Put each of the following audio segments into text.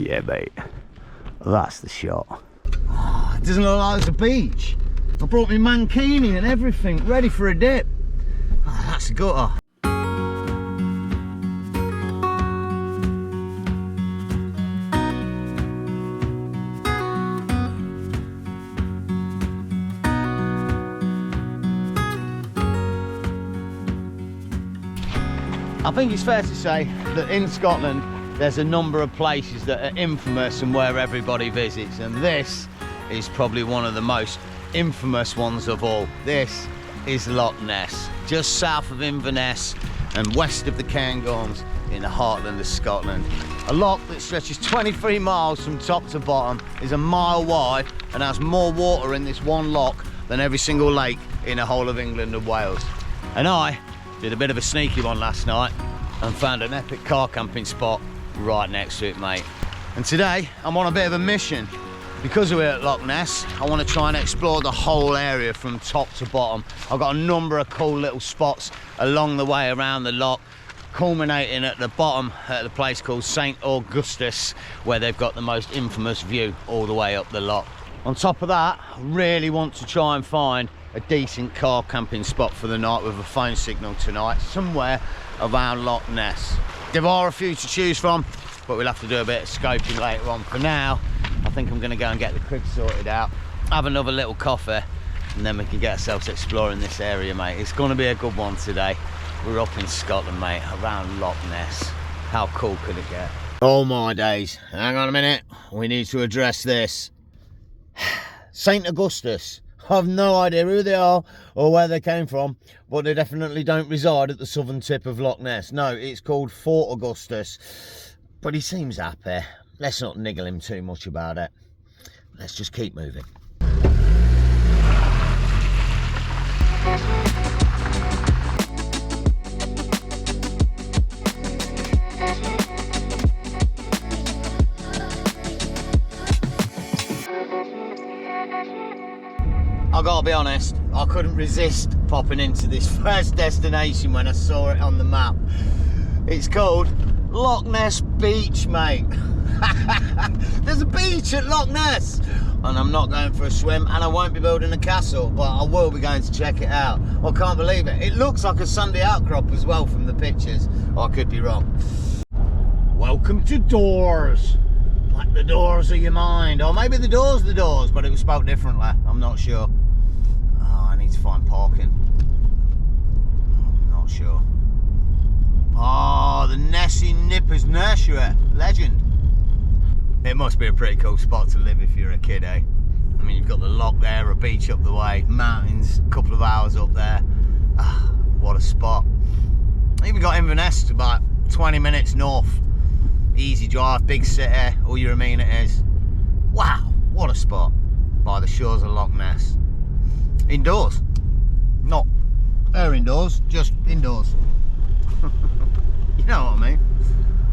Yeah, mate. That's the shot. Oh, it doesn't look like it's a beach. I brought my mankini and everything, ready for a dip. Oh, that's a gutter. I think it's fair to say that in Scotland there's a number of places that are infamous and where everybody visits, and this is probably one of the most infamous ones of all. This is Loch Ness, just south of Inverness and west of the Cairngorms in the heartland of Scotland. A loch that stretches 23 miles from top to bottom, is a mile wide and has more water in this one loch than every single lake in the whole of England and Wales. And I did a bit of a sneaky one last night and found an epic car camping spot right next to it, mate. And today I'm on a bit of a mission. Because we're at Loch Ness, I want to try and explore the whole area from top to bottom. I've got a number of cool little spots along the way around the loch, culminating at the bottom at a place called St Augustus, where they've got the most infamous view all the way up the loch. On top of that, I really want to try and find a decent car camping spot for the night with a phone signal tonight, somewhere around Loch Ness. There are a few to choose from, but we'll have to do a bit of scoping later on. For now, I think I'm going to go and get the crib sorted out, have another little coffee, and then we can get ourselves exploring this area, mate. It's going to be a good one today. We're up in Scotland, mate, around Loch Ness. How cool could it get? Oh my days, hang on a minute, we need to address this. St Augustus. I've no idea who they are or where they came from, but they definitely don't reside at the southern tip of Loch Ness. No, it's called Fort Augustus, but he seems happy. Let's not niggle him too much about it. Let's just keep moving. I gotta be honest, I couldn't resist popping into this first destination when I saw it on the map. It's called Loch Ness Beach, mate. There's a beach at Loch Ness, and I'm not going for a swim, and I won't be building a castle, but I will be going to check it out. I can't believe it. It looks like a Sunday outcrop as well from the pictures. I could be wrong. Welcome to Doors. Like the doors of your mind, or maybe the doors, but it was spelled differently. I'm not sure. Oh, I need to find parking. I'm not sure. Oh, the Nessie Nippers Nursery. Legend. It must be a pretty cool spot to live if you're a kid, eh? I mean, you've got the loch there, a beach up the way, mountains, a couple of hours up there. Ah, what a spot. Even got Inverness about 20 minutes north. Easy drive, big city, all your amenities. Wow, what a spot. By the shores of Loch Ness. Indoors. Not air indoors, just indoors. You know what I mean?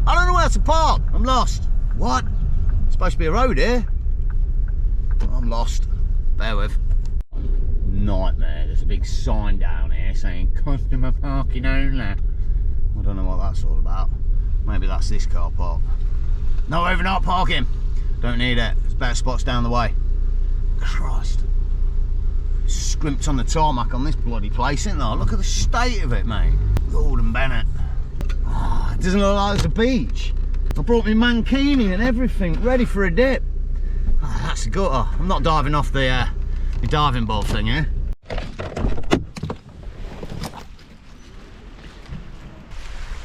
I don't know where to park. I'm lost. What? It's supposed to be a road here. I'm lost. Bear with. Nightmare. There's a big sign down here saying customer parking only. I don't know what that's all about. Maybe that's this car park. No overnight parking. Don't need it. There's better spots down the way. Christ. Scrimped on the tarmac on this bloody place, isn't there? Look at the state of it, mate. Gordon Bennett. Oh, it doesn't look like it's a beach. I brought my mankini and everything, ready for a dip. Oh, that's a gutter. I'm not diving off the diving board thing here.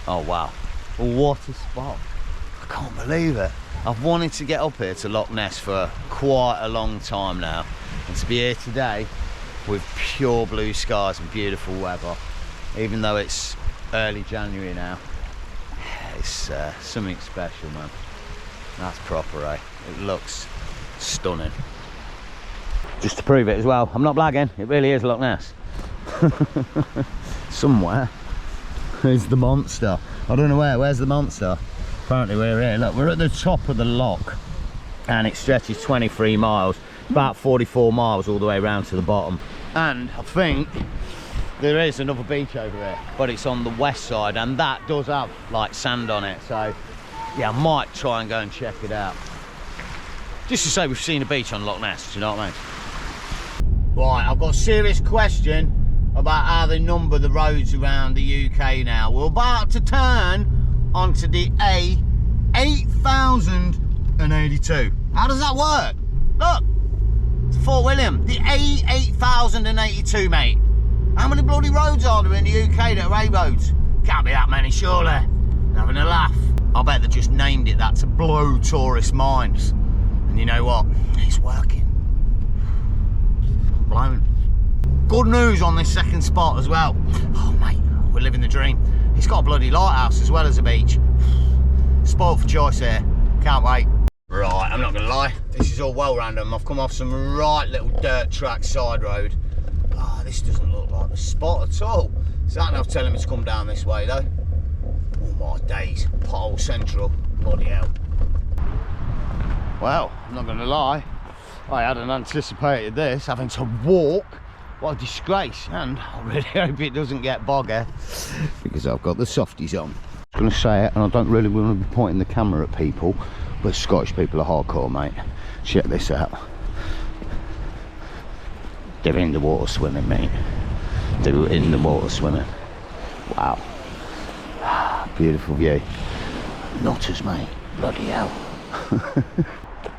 Oh wow, what a spot. I can't believe it. I've wanted to get up here to Loch Ness for quite a long time now, and to be here today with pure blue skies and beautiful weather, even though it's early January now, it's something special, man. That's proper, eh? It looks stunning. Just to prove it as well, I'm not blagging, it really is Loch Ness. Somewhere is the monster. I don't know where's the monster? Apparently we're here. Look, we're at the top of the loch and it stretches 23 miles, about 44 miles all the way around to the bottom. And I think there is another beach over here, but it's on the west side, and that does have like sand on it, so yeah, I might try and go and check it out. Just to say we've seen a beach on Loch Ness, do you know what I mean? Right, I've got a serious question about how they number the roads around the UK now. We're about to turn onto the A8082. How does that work? Look, it's Fort William, the A8082, mate. How many bloody roads are there in the UK that are A roads? Can't be that many, surely. Having a laugh. I bet they just named it that to blow tourist minds. And you know what? It's working. Blown. Good news on this second spot as well. Oh mate, we're living the dream. It's got a bloody lighthouse as well as a beach. Spoiled for choice here. Can't wait. Right, I'm not gonna lie. This is all well random. I've come off some right little dirt track side road. Oh, this doesn't look like the spot at all. Sat nav telling me to come down this way though. Oh my days, pothole central, bloody hell. Well, I'm not gonna lie, I hadn't anticipated this, having to walk. What a disgrace, and I really hope it doesn't get boggy because I've got the softies on. I'm gonna say it, and I don't really want to be pointing the camera at people, but Scottish people are hardcore, mate. Check this out. They're in the water swimming, mate. They're in the water swimming. Wow. Beautiful view. Nutters, mate. Bloody hell.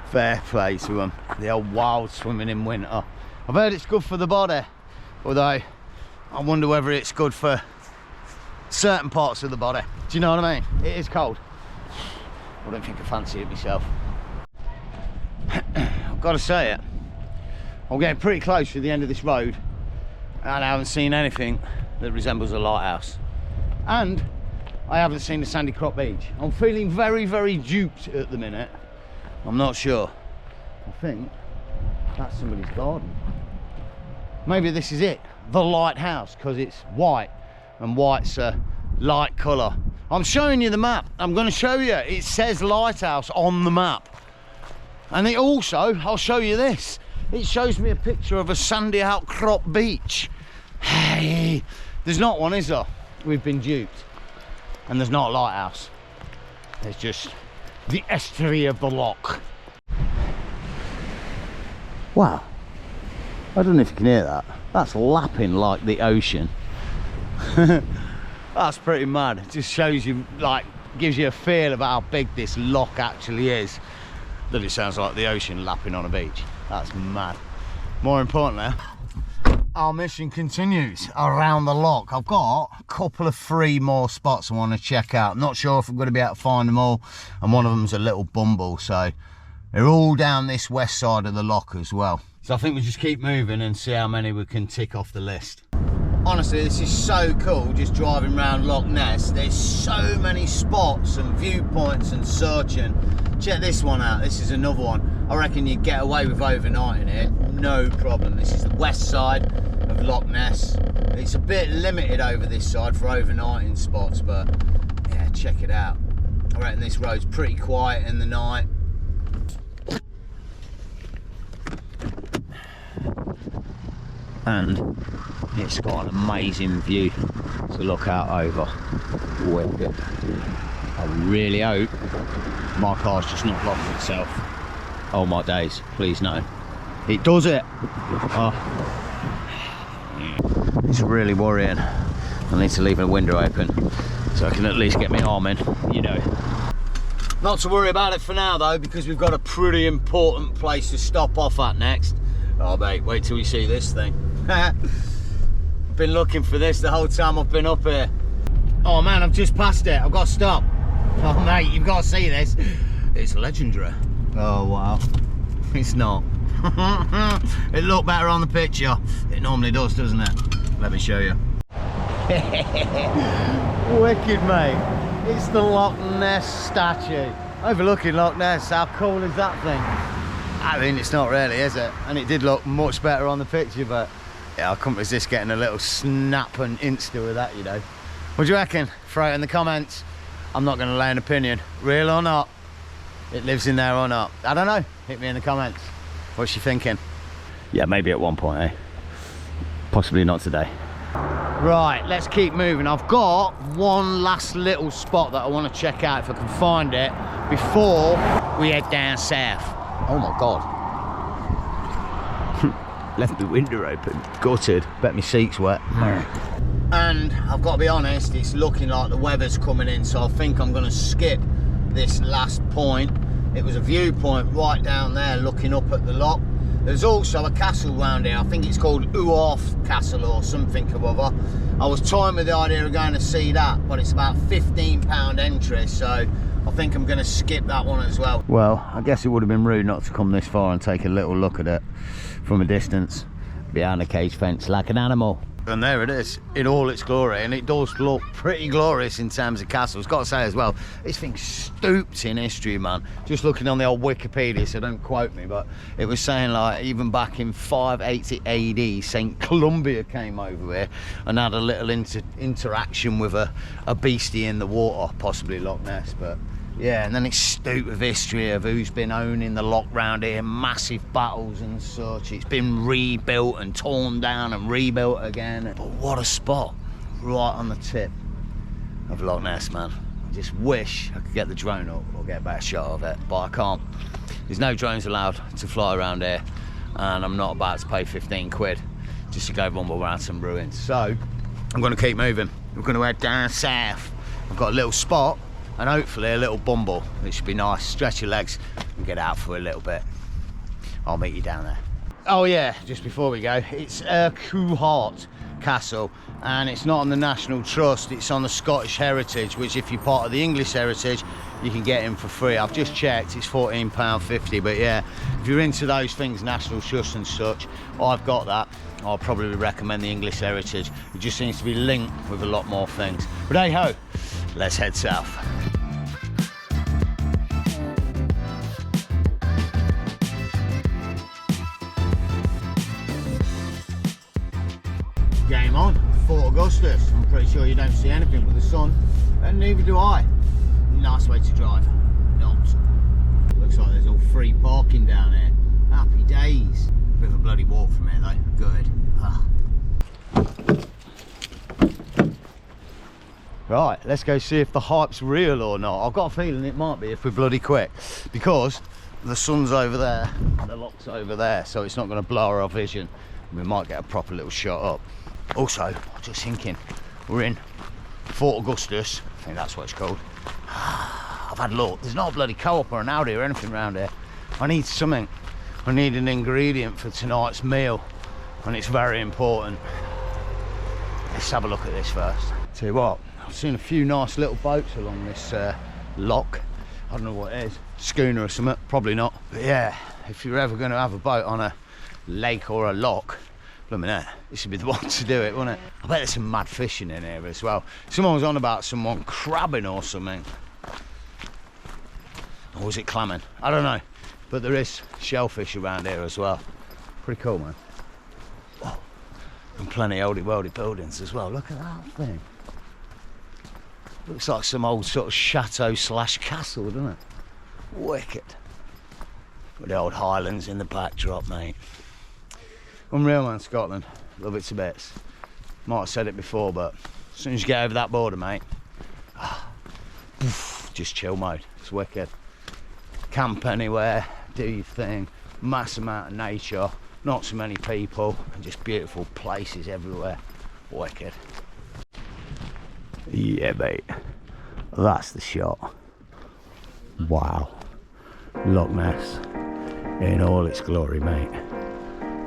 Fair play to them. The old wild swimming in winter. I've heard it's good for the body, although I wonder whether it's good for certain parts of the body. Do you know what I mean? It is cold. I don't think I fancy it myself. I've got to say it. I'm getting pretty close to the end of this road and I haven't seen anything that resembles a lighthouse. And I haven't seen the Sandy Crop Beach. I'm feeling very, very duped at the minute. I'm not sure. I think that's somebody's garden. Maybe this is it, the lighthouse, because it's white and white's a light colour. I'm showing you the map. I'm going to show you. It says lighthouse on the map. And it also, I'll show you this. It shows me a picture of a sandy outcrop beach. Hey, there's not one, is there? We've been duped. And there's not a lighthouse. There's just the estuary of the loch. Wow. I don't know if you can hear that. That's lapping like the ocean. That's pretty mad. It just shows you, like, gives you a feel of how big this loch actually is. That it sounds like the ocean lapping on a beach. That's mad. More importantly, our mission continues around the loch. I've got a couple of free more spots I want to check out. Not sure if I'm going to be able to find them all, and one of them's a little bumble, so they're all down this west side of the loch as well. So I think we'll just keep moving and see how many we can tick off the list. Honestly, this is so cool just driving around Loch Ness. There's so many spots and viewpoints and searching. Check this one out. This is another one. I reckon you get away with overnighting here, no problem. This is the west side of Loch Ness. It's a bit limited over this side for overnighting spots, but yeah, check it out. I reckon this road's pretty quiet in the night. And it's got an amazing view to look out over. Wicked. I really hope my car's just not locked itself. Oh my days, please no. It does it. Oh. It's really worrying. I need to leave a window open so I can at least get my arm in, you know. Not to worry about it for now though, because we've got a pretty important place to stop off at next. Oh mate, wait till you see this thing. I've been looking for this the whole time I've been up here. Oh man, I've just passed it. I've got to stop. Oh mate, you've got to see this. It's legendary. Oh wow. It's not. It looked better on the picture. It normally does, doesn't it? Let me show you. Wicked, mate. It's the Loch Ness statue. Overlooking Loch Ness. How cool is that thing? I mean, it's not really, is it? And it did look much better on the picture, but yeah, I couldn't resist getting a little snap and insta with that, you know. What do you reckon? Throw it in the comments. I'm not going to lay an opinion. Real or not, it lives in there or not. I don't know. Hit me in the comments. What's you thinking? Yeah, maybe at one point, eh? Possibly not today. Right, let's keep moving. I've got one last little spot that I want to check out if I can find it before we head down south. Oh my God. Left the window open. Gutted. Bet my seat's wet. And I've got to be honest, it's looking like the weather's coming in, so I think I'm going to skip this last point. It was a viewpoint right down there looking up at the loch. There's also a castle round here. I think it's called awsome Castle or something or other. I was toying with the idea of going to see that, but it's about £15 entry, so I think I'm going to skip that one as well. Well, I guess it would have been rude not to come this far and take a little look at it from a distance behind the cage fence like an animal. And there it is in all its glory, and it does look pretty glorious in terms of castles. Got to say as well, this thing's stooped in history, man. Just looking on the old Wikipedia, so don't quote me, but it was saying like even back in 580 AD, St. Columbia came over here and had a little interaction with a beastie in the water, possibly Loch Ness. But yeah, and then it's stooped with history of who's been owning the loch round here, massive battles and such. It's been rebuilt and torn down and rebuilt again. But what a spot, right on the tip of Loch Ness, man. I just wish I could get the drone up or get a better shot of it, but I can't. There's no drones allowed to fly around here, and I'm not about to pay 15 quid just to go rumble around some ruins. So I'm going to keep moving. We're going to head down south. I've got a little spot and hopefully a little bumble. It should be nice. Stretch your legs and get out for a little bit. I'll meet you down there. Oh yeah, just before we go, it's Coolheart Castle, and it's not on the National Trust, it's on the Scottish Heritage, which if you're part of the English Heritage, you can get in for free. I've just checked, it's £14.50, but yeah, if you're into those things, National Trust and such, I've got that. I'll probably recommend the English Heritage. It just seems to be linked with a lot more things. But hey ho, let's head south. Game on, Fort Augustus. I'm pretty sure you don't see anything with the sun, and neither do I. Nice way to drive. Not. Looks like there's all free parking down here. Happy days. Bit of a bloody walk from here though. Good. Right, let's go see if the hype's real or not. I've got a feeling it might be if we're bloody quick, because the sun's over there and the loch's over there, so it's not going to blur our vision. We might get a proper little shot up. Also, I'm just thinking, we're in Fort Augustus, I think that's what it's called. I've had a look, there's not a bloody co-op or an Audi or anything around here. I need something, I need an ingredient for tonight's meal, and it's very important. Let's have a look at this first. Tell you what, I've seen a few nice little boats along this loch. I don't know what it is, schooner or something, probably not. But yeah, if you're ever going to have a boat on a lake or a loch, this would be the one to do it, wouldn't it? I bet there's some mad fishing in here as well. Someone was on about someone crabbing or something. Or was it clamming? I don't know. But there is shellfish around here as well. Pretty cool, man. Oh, and plenty of oldie-worldy buildings as well. Look at that thing. Looks like some old sort of chateau slash castle, doesn't it? Wicked. With the old Highlands in the backdrop, mate. Unreal, man, Scotland. Love it to bits. Might have said it before, but as soon as you get over that border, mate, just chill mode. It's wicked. Camp anywhere, do your thing. Mass amount of nature, not so many people, and just beautiful places everywhere. Wicked. Yeah, mate. That's the shot. Wow. Loch Ness in all its glory, mate.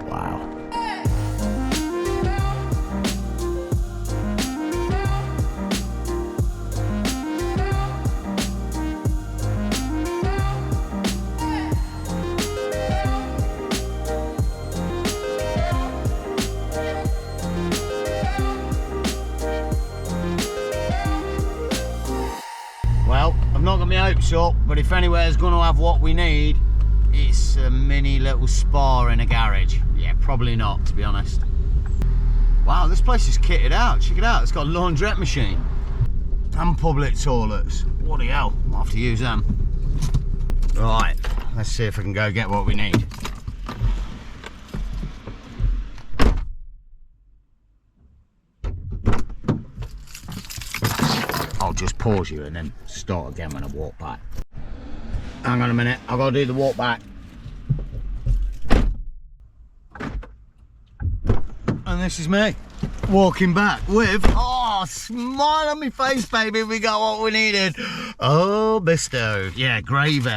Wow. Well, I've not got my hopes up, but if anywhere's going to have what we need, it's a mini little spa in a garage. Yeah, probably not, to be honest. Wow, this place is kitted out. Check it out. It's got a laundrette machine and public toilets. Bloody hell, I'll have to use them. Right, let's see if I can go get what we need. pause you and then start again when I walk back. Hang on a minute, I've got to do the walk back. And this is me walking back with, oh, smile on my face, baby, we got what we needed. Oh, bestowed. Yeah, gravy.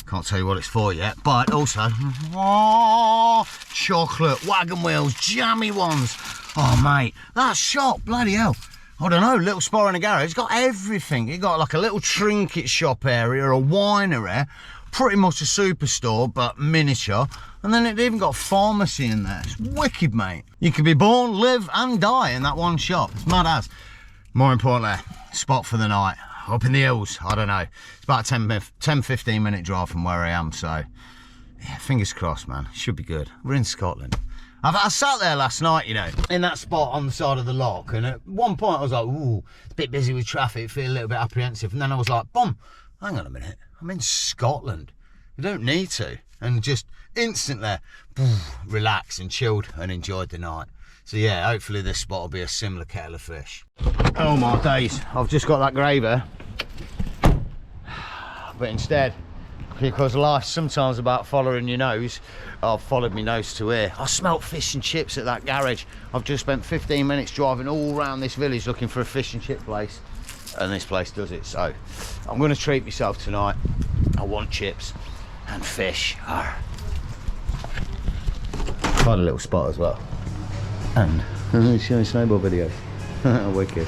Can't tell you what it's for yet, but also, oh, chocolate, wagon wheels, jammy ones. Oh, mate, that shop, bloody hell. I don't know, little spot in a garage, it's got everything. It got like a little trinket shop area, a winery, pretty much a superstore, but miniature. And then it even got a pharmacy in there. It's wicked, mate. You could be born, live and die in that one shop. It's mad as. More importantly, spot for the night. Up in the hills, I don't know. It's about a 10-15 minute drive from where I am, so yeah, fingers crossed, man. Should be good. We're in Scotland. I sat there last night, you know, in that spot on the side of the loch, and at one point I was like, ooh, it's a bit busy with traffic, feel a little bit apprehensive. And then I was like, boom, hang on a minute, I'm in Scotland. You don't need to. And just instantly relaxed and chilled and enjoyed the night. So yeah, hopefully this spot will be a similar kettle of fish. Oh my days, I've just got that gravy. But instead, because life's sometimes about following your nose, I've followed my nose to here. I smelt fish and chips at that garage. I've just spent 15 minutes driving all around this village looking for a fish and chip place, and this place does it. So I'm going to treat myself tonight. I want chips and fish. Arr. Quite a little spot as well. And showing snowboard videos. Wicked.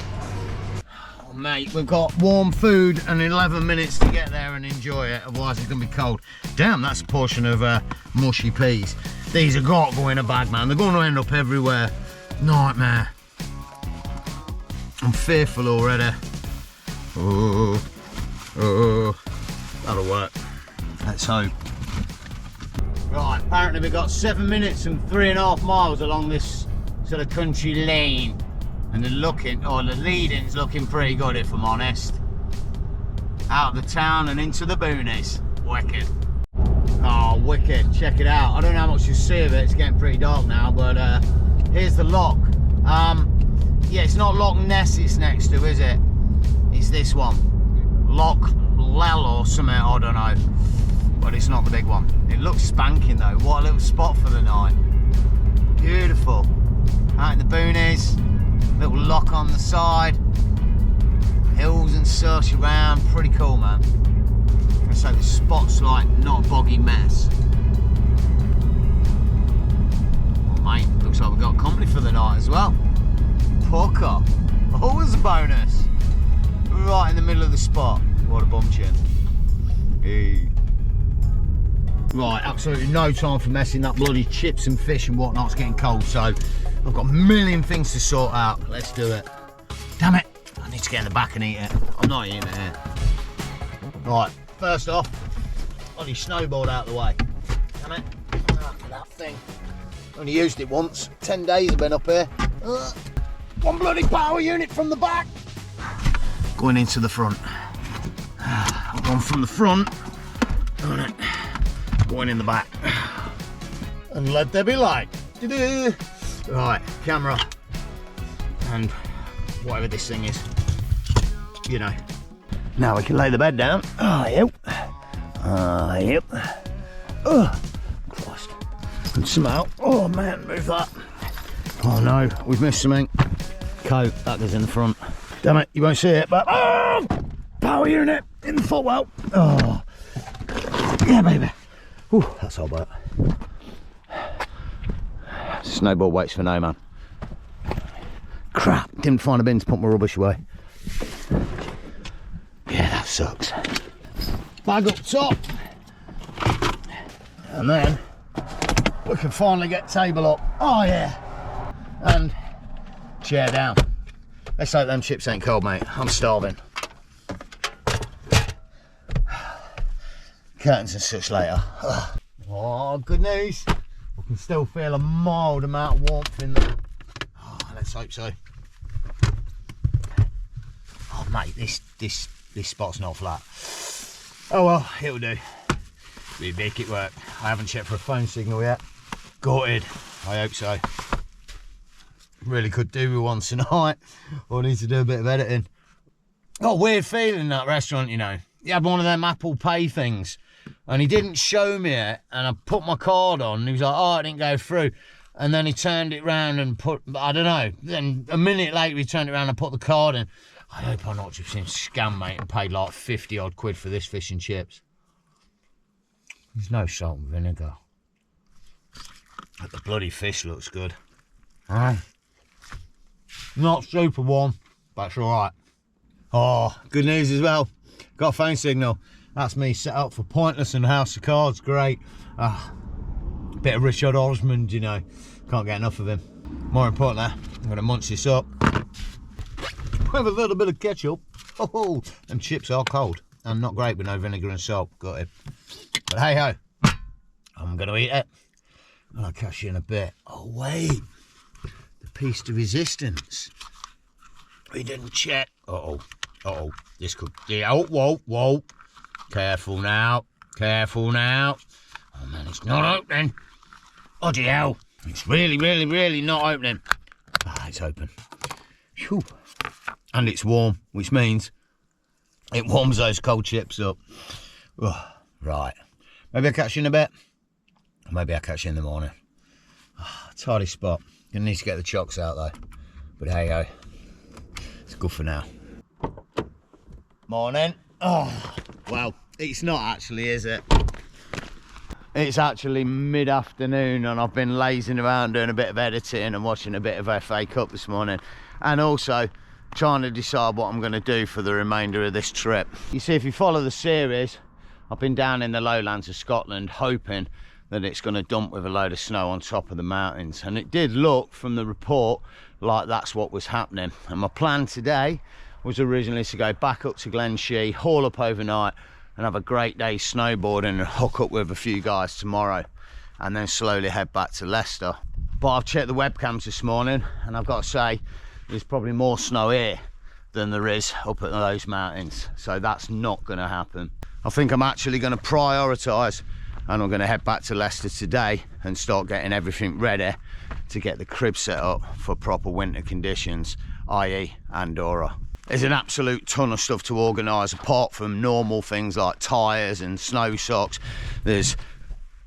Mate, we've got warm food and 11 minutes to get there and enjoy it, otherwise it's going to be cold. Damn, that's a portion of mushy peas. These have got to go in a bag, man. They're going to end up everywhere. Nightmare. I'm fearful already. Oh, that'll work. Let's hope. Right, apparently we've got 7 minutes and 3.5 miles along this sort of country lane. And the leading's looking pretty good, if I'm honest. Out of the town and into the boonies. Wicked. Oh, wicked. Check it out. I don't know how much you see of it. It's getting pretty dark now, but here's the loch. Yeah, it's not Loch Ness it's next to, is it? It's this one. Loch Lell or something, I don't know. But it's not the big one. It looks spanking though. What a little spot for the night. Beautiful. Out in the boonies. Little lock on the side, hills and such around, pretty cool, man. So the spot's like not a boggy mess. Oh mate, looks like we've got company for the night as well. Pucker, always a bonus. Right in the middle of the spot. What a bum chin. Hey. Right, absolutely no time for messing that bloody chips and fish and whatnot. It's getting cold, so I've got a million things to sort out. Let's do it. Damn it, I need to get in the back and eat it. I'm not eating it here. Right, first off, bloody snowboard out of the way. Damn it, that thing. Only used it once. 10 days I've been up here. One bloody power unit from the back. Going into the front. One from the front. Going in the back. And let there be light. Right, camera. And whatever this thing is. You know. Now we can lay the bed down. Oh, yep. Yep. Oh, Christ. And somehow, oh man, move that. Oh no, we've missed something. Coat, that goes in the front. Damn it, you won't see it, but oh, power unit in the footwell. Oh, yeah, baby. Ooh, that's all bad. Snowboard waits for no man. Crap, didn't find a bin to put my rubbish away. Yeah, that sucks. Bag up top. And then we can finally get table up. Oh yeah. And chair down. Let's hope them chips ain't cold, mate. I'm starving. Curtains and such later. Ugh. Oh, good news. We can still feel a mild amount of warmth in there. Oh, let's hope so. Oh, mate, this spot's not flat. Oh well, it'll do. We make it work. I haven't checked for a phone signal yet. Gutted. I hope so. Really could do with one tonight. I need to do a bit of editing. Got a weird feeling in that restaurant, you know. He had one of them Apple Pay things, and he didn't show me it, and I put my card on, and he was like, oh, it didn't go through. And then he turned it round and put, I don't know, then a minute later he turned it around and put the card in. I hope I'm not just being scammed, mate, and paid like 50 odd quid for this fish and chips. There's no salt and vinegar. But the bloody fish looks good. Not super warm, but it's all right. Oh, good news as well. Got a phone signal. That's me set up for Pointless and House of Cards. Great. Bit of Richard Osmond, you know. Can't get enough of him. More importantly, I'm going to munch this up with a little bit of ketchup. Oh, and chips are cold and not great with no vinegar and salt. Got it. But hey ho, I'm going to eat it. I'll catch you in a bit. Oh wait, the piece de resistance. We didn't check. Uh oh. This could. Yeah. Oh, whoa. Careful now. Oh man, it's not opening. Oh hell. It's really not opening. It's open. Whew. And it's warm, which means it warms those cold chips up. Oh, right. Maybe I'll catch you in a bit. Or maybe I'll catch you in the morning. Tidy spot. Gonna need to get the chocks out though. But hey ho. It's good for now. Morning. Oh, well, it's not actually, is it? It's actually mid-afternoon and I've been lazing around doing a bit of editing and watching a bit of FA Cup this morning, and also trying to decide what I'm going to do for the remainder of this trip. You see, if you follow the series, I've been down in the lowlands of Scotland hoping that it's going to dump with a load of snow on top of the mountains, and it did look from the report like that's what was happening. And my plan today was originally to go back up to Glenshee, haul up overnight and have a great day snowboarding and hook up with a few guys tomorrow, and then slowly head back to Leicester. But I've checked the webcams this morning and I've got to say there's probably more snow here than there is up at those mountains, so that's not going to happen. I think I'm actually going to prioritise and I'm going to head back to Leicester today and start getting everything ready to get the crib set up for proper winter conditions, i.e. Andorra. There's an absolute ton of stuff to organise apart from normal things like tyres and snow socks. There's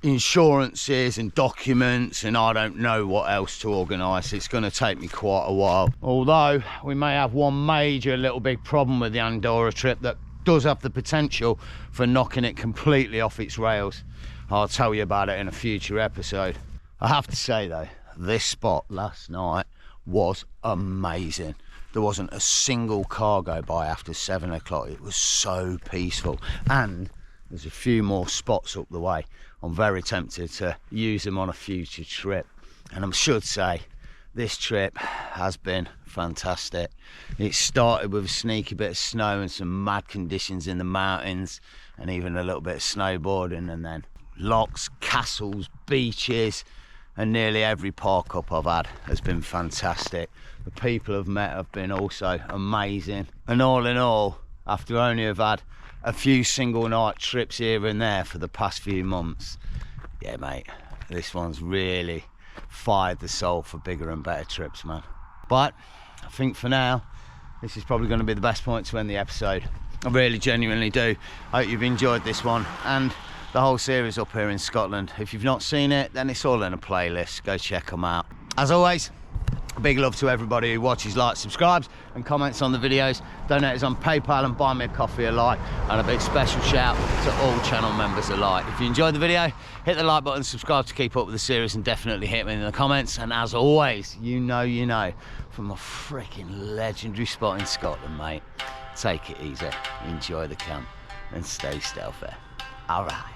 insurances and documents and I don't know what else to organise. It's going to take me quite a while. Although we may have one major little big problem with the Andorra trip that does have the potential for knocking it completely off its rails. I'll tell you about it in a future episode. I have to say though, this spot last night was amazing. There wasn't a single car go by after 7 o'clock. It was so peaceful, and there's a few more spots up the way. I'm very tempted to use them on a future trip, and I should say this trip has been fantastic. It started with a sneaky bit of snow and some mad conditions in the mountains and even a little bit of snowboarding, and then lochs, castles, beaches, and nearly every park up I've had has been fantastic. The people I've met have been also amazing, and all in all, after only have had a few single night trips here and there for the past few months, yeah mate, this one's really fired the soul for bigger and better trips, man. But I think for now this is probably going to be the best point to end the episode. I really genuinely do. I hope you've enjoyed this one and the whole series up here in Scotland. If you've not seen it, then it's all in a playlist. Go check them out. As always, a big love to everybody who watches, likes, subscribes and comments on the videos. Donators on PayPal and buy me a coffee alike, and a big special shout to all channel members alike. If you enjoyed the video, hit the like button, subscribe to keep up with the series, and definitely hit me in the comments. And as always, you know, from a freaking legendary spot in Scotland, mate, take it easy, enjoy the camp and stay stealthy. All right.